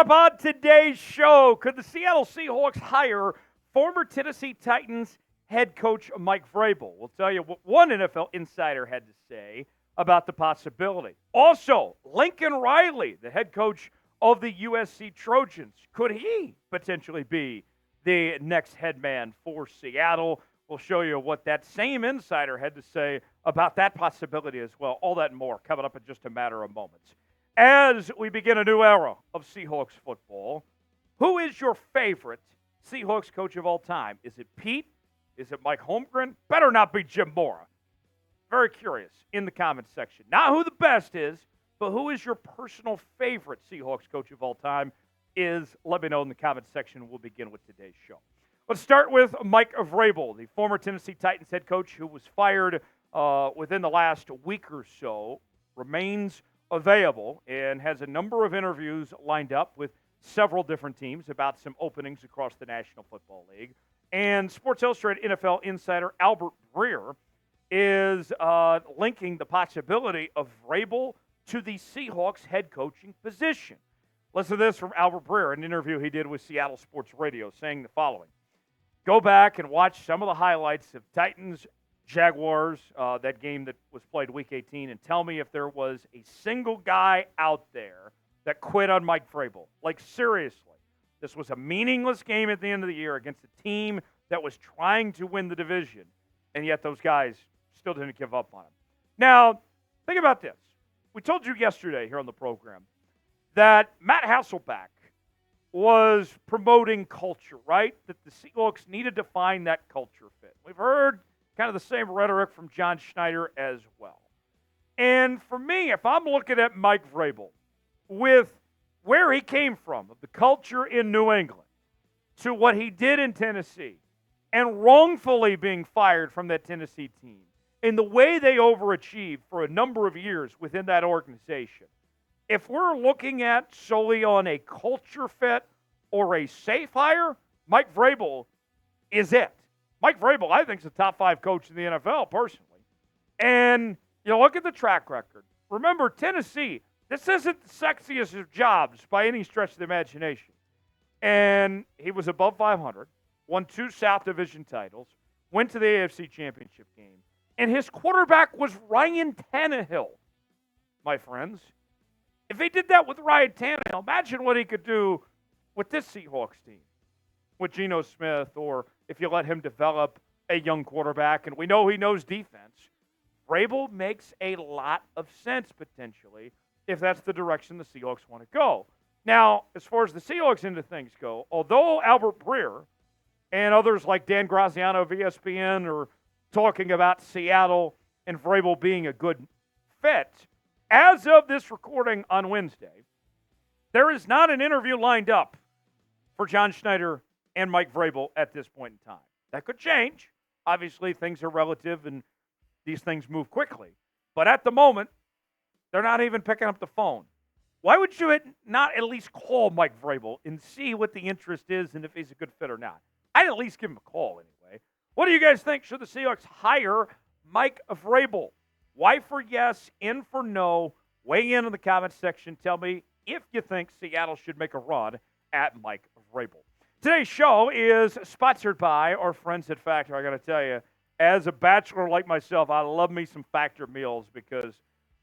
up on today's show? Could the Seattle Seahawks hire former Tennessee Titans head coach Mike Vrabel? We'll tell you what one NFL insider had to say about the possibility. Also, Lincoln Riley, the head coach of the USC Trojans, could he potentially be the next head man for Seattle? We'll show you what that same insider had to say about that possibility as well. All that and more coming up in just a matter of moments. As we begin a new era of Seahawks football, who is your favorite Seahawks coach of all time? Is it Pete? Is it Mike Holmgren? Better not be Jim Mora. Very curious in the comments section. Not who the best is, but who is your personal favorite Seahawks coach of all time let me know in the comments section. We'll begin with today's show. Let's start with Mike Vrabel, the former Tennessee Titans head coach who was fired within the last week or so, remains available and has a number of interviews lined up with several different teams about some openings across the National Football League. And Sports Illustrated NFL insider Albert Breer is linking the possibility of Vrabel to the Seahawks head coaching position. Listen to this from Albert Breer, an interview he did with Seattle Sports Radio, saying the following. Go back and watch some of the highlights of Titans-Jaguars, that game that was played Week 18, and tell me if there was a single guy out there that quit on Mike Vrabel. Like, seriously, this was a meaningless game at the end of the year against a team that was trying to win the division, and yet those guys still didn't give up on him. Now, think about this. We told you yesterday here on the program that Matt Hasselbeck was promoting culture, right? That the Seahawks needed to find that culture fit. We've heard kind of the same rhetoric from John Schneider as well. And for me, if I'm looking at Mike Vrabel, with where he came from, of the culture in New England, to what he did in Tennessee, and wrongfully being fired from that Tennessee team, and the way they overachieved for a number of years within that organization, if we're looking at solely on a culture fit or a safe hire, Mike Vrabel is it. Mike Vrabel, I think, is a top 5 coach in the NFL, personally. And you look at the track record. Remember, Tennessee, this isn't the sexiest of jobs by any stretch of the imagination. And he was above 500, won 2 South Division titles, went to the AFC Championship game, and his quarterback was Ryan Tannehill, my friends. If he did that with Ryan Tannehill, imagine what he could do with this Seahawks team, with Geno Smith, or if you let him develop a young quarterback, and we know he knows defense. Vrabel makes a lot of sense, potentially, if that's the direction the Seahawks want to go. Now, as far as the Seahawks end of things go, although Albert Breer and others like Dan Graziano of ESPN are talking about Seattle and Vrabel being a good fit, as of this recording on Wednesday, there is not an interview lined up for John Schneider and Mike Vrabel at this point in time. That could change. Obviously, things are relative and these things move quickly. But at the moment, they're not even picking up the phone. Why would you not at least call Mike Vrabel and see what the interest is and if he's a good fit or not? I'd at least give him a call anyway. What do you guys think? Should the Seahawks hire Mike Vrabel? Y for yes, N for no. Weigh in the comments section. Tell me if you think Seattle should make a run at Mike Vrabel. Today's show is sponsored by our friends at Factor. I got to tell you, as a bachelor like myself, I love me some Factor meals because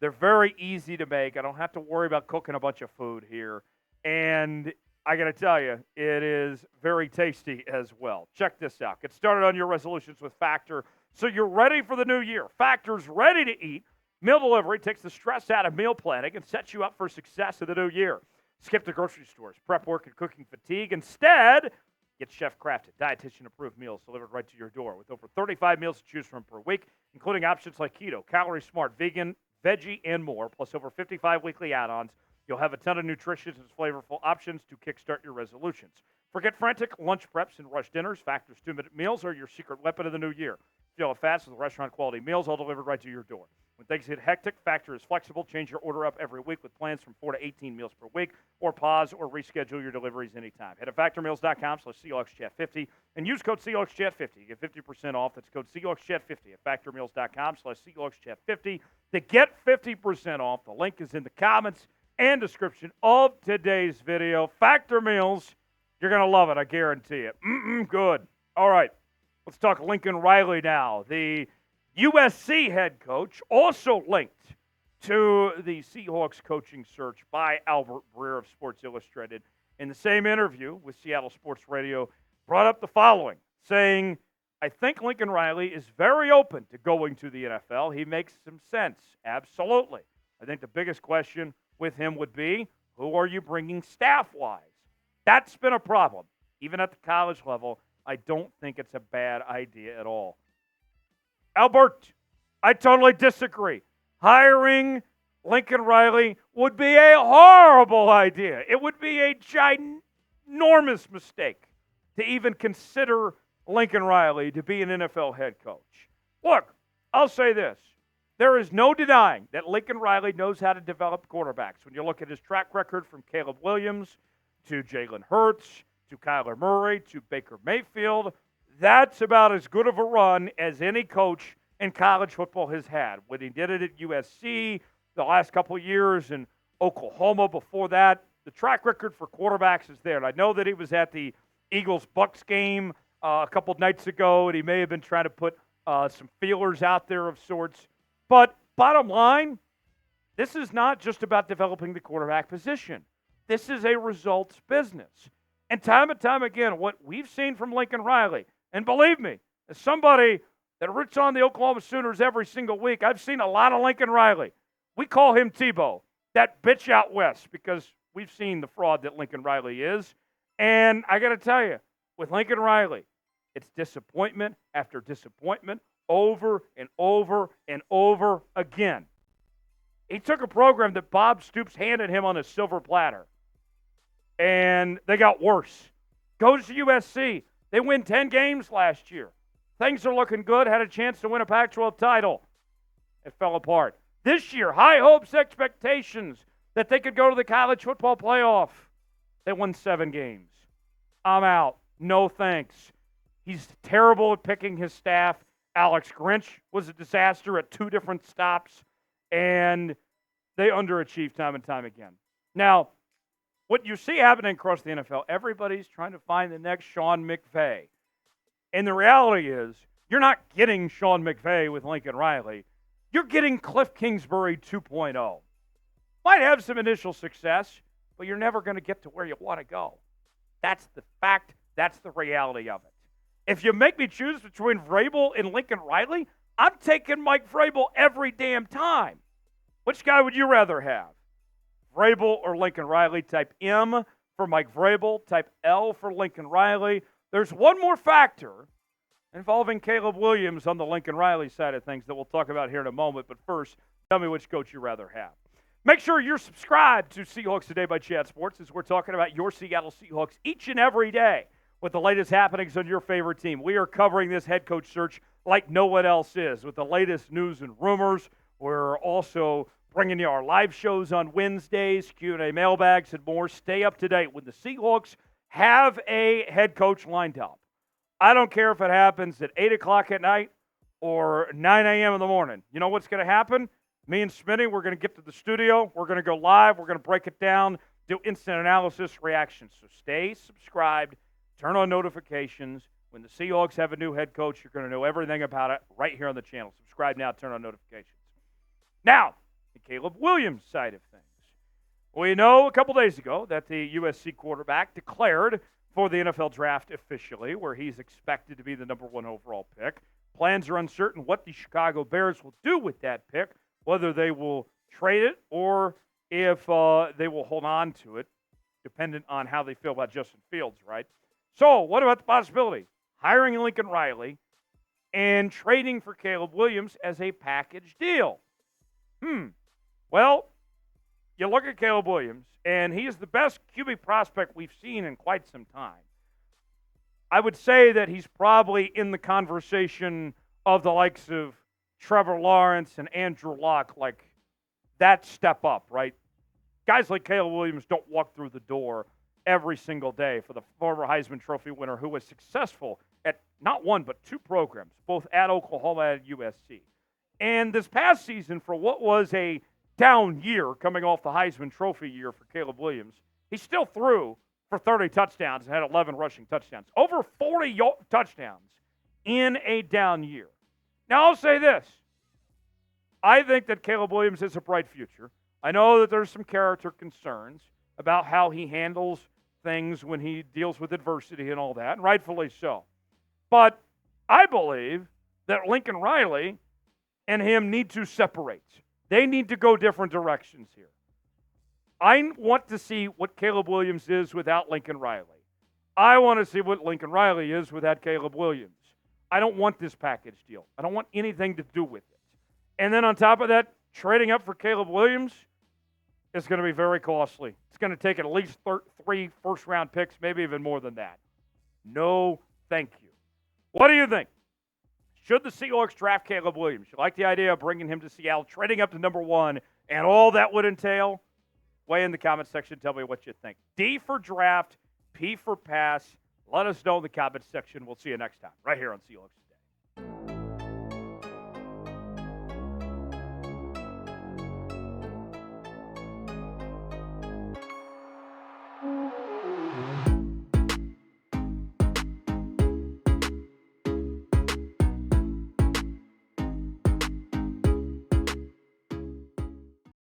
they're very easy to make. I don't have to worry about cooking a bunch of food here. And I got to tell you, it is very tasty as well. Check this out. Get started on your resolutions with Factor so you're ready for the new year. Factor's ready to eat. Meal delivery takes the stress out of meal planning and sets you up for success in the new year. Skip the grocery stores, prep work, and cooking fatigue. Instead, get chef-crafted, dietitian-approved meals delivered right to your door with over 35 meals to choose from per week, including options like keto, calorie-smart, vegan, veggie, and more, plus over 55 weekly add-ons. You'll have a ton of nutritious and flavorful options to kickstart your resolutions. Forget frantic lunch preps and rush dinners. Factor's 2-minute meals are your secret weapon of the new year. Feel it fast with restaurant-quality meals all delivered right to your door. When things get hectic, Factor is flexible. Change your order up every week with plans from 4 to 18 meals per week, or pause or reschedule your deliveries anytime. Head to factormeals.com/SeahawksChat50 and use code SeahawksChat50. Get 50% off. That's code SeahawksChat50 at factormeals.com/SeahawksChat50 to get 50% off. The link is in the comments. and description of today's video. Factor meals, you're going to love it, I guarantee it. Good. All right, let's talk Lincoln Riley now. The USC head coach also linked to the Seahawks coaching search by Albert Breer of Sports Illustrated. In the same interview with Seattle Sports Radio, brought up the following, saying, I think Lincoln Riley is very open to going to the NFL. He makes some sense. Absolutely. I think the biggest question with him would be, who are you bringing staff-wise? That's been a problem. Even at the college level, I don't think it's a bad idea at all. Albert, I totally disagree. Hiring Lincoln Riley would be a horrible idea. It would be a ginormous mistake to even consider Lincoln Riley to be an NFL head coach. Look, I'll say this. There is no denying that Lincoln Riley knows how to develop quarterbacks. When you look at his track record from Caleb Williams to Jalen Hurts to Kyler Murray to Baker Mayfield, that's about as good of a run as any coach in college football has had. When he did it at USC the last couple of years, in Oklahoma before that, the track record for quarterbacks is there. And I know that he was at the Eagles-Bucks game a couple of nights ago, and he may have been trying to put some feelers out there of sorts. But bottom line, this is not just about developing the quarterback position. This is a results business. And time again, what we've seen from Lincoln Riley, and believe me, as somebody that roots on the Oklahoma Sooners every single week, I've seen a lot of Lincoln Riley. We call him Tebow, that bitch out west, because we've seen the fraud that Lincoln Riley is. And I got to tell you, with Lincoln Riley, it's disappointment after disappointment over and over and over again. He took a program that Bob Stoops handed him on a silver platter, and they got worse. Goes to USC. They win 10 games last year. Things are looking good. Had a chance to win a Pac-12 title. It fell apart. This year, high hopes, expectations that they could go to the college football playoff. They won 7 games. I'm out. No thanks. He's terrible at picking his staff. Alex Grinch was a disaster at 2 different stops, and they underachieved time and time again. Now, what you see happening across the NFL, everybody's trying to find the next Sean McVay. And the reality is, you're not getting Sean McVay with Lincoln Riley. You're getting Cliff Kingsbury 2.0. Might have some initial success, but you're never going to get to where you want to go. That's the fact. That's the reality of it. If you make me choose between Vrabel and Lincoln Riley, I'm taking Mike Vrabel every damn time. Which guy would you rather have? Vrabel or Lincoln Riley? Type M for Mike Vrabel. Type L for Lincoln Riley. There's one more factor involving Caleb Williams on the Lincoln Riley side of things that we'll talk about here in a moment. But first, tell me which coach you'd rather have. Make sure you're subscribed to Seahawks Today by Chad Sports, as we're talking about your Seattle Seahawks each and every day with the latest happenings on your favorite team. We are covering this head coach search like no one else is, with the latest news and rumors. We're also bringing you our live shows on Wednesdays, Q&A mailbags, and more. Stay up to date when the Seahawks have a head coach lined up. I don't care if it happens at 8 o'clock at night or 9 a.m. in the morning. You know what's going to happen? Me and Smitty, we're going to get to the studio. We're going to go live. We're going to break it down, do instant analysis, reactions. So stay subscribed. Turn on notifications. When the Seahawks have a new head coach, you're going to know everything about it right here on the channel. Subscribe now. Turn on notifications. Now, the Caleb Williams side of things. We know a couple days ago that the USC quarterback declared for the NFL draft officially, where he's expected to be the number 1 overall pick. Plans are uncertain what the Chicago Bears will do with that pick, whether they will trade it or if they will hold on to it, dependent on how they feel about Justin Fields, right? So what about the possibility? Hiring Lincoln Riley and trading for Caleb Williams as a package deal. Well, you look at Caleb Williams, and he is the best QB prospect we've seen in quite some time. I would say that he's probably in the conversation of the likes of Trevor Lawrence and Andrew Luck, like that step up, right? Guys like Caleb Williams don't walk through the door every single day for the former Heisman Trophy winner who was successful at not one but 2 programs, both at Oklahoma and at USC. And this past season, for what was a down year coming off the Heisman Trophy year for Caleb Williams, he still threw for 30 touchdowns and had 11 rushing touchdowns. Over 40 touchdowns in a down year. Now, I'll say this. I think that Caleb Williams has a bright future. I know that there's some character concerns about how he handles things when he deals with adversity and all that, and rightfully so. But I believe that Lincoln Riley and him need to separate. They need to go different directions here. I want to see what Caleb Williams is without Lincoln Riley. I want to see what Lincoln Riley is without Caleb Williams. I don't want this package deal. I don't want anything to do with it. And then on top of that, trading up for Caleb Williams is going to be very costly. It's going to take at least 3 first-round picks, maybe even more than that. No, thank you. What do you think? Should the Seahawks draft Caleb Williams? You like the idea of bringing him to Seattle, trading up to number 1, and all that would entail? Weigh in the comment section. Tell me what you think. D for draft, P for pass. Let us know in the comment section. We'll see you next time right here on Seahawks.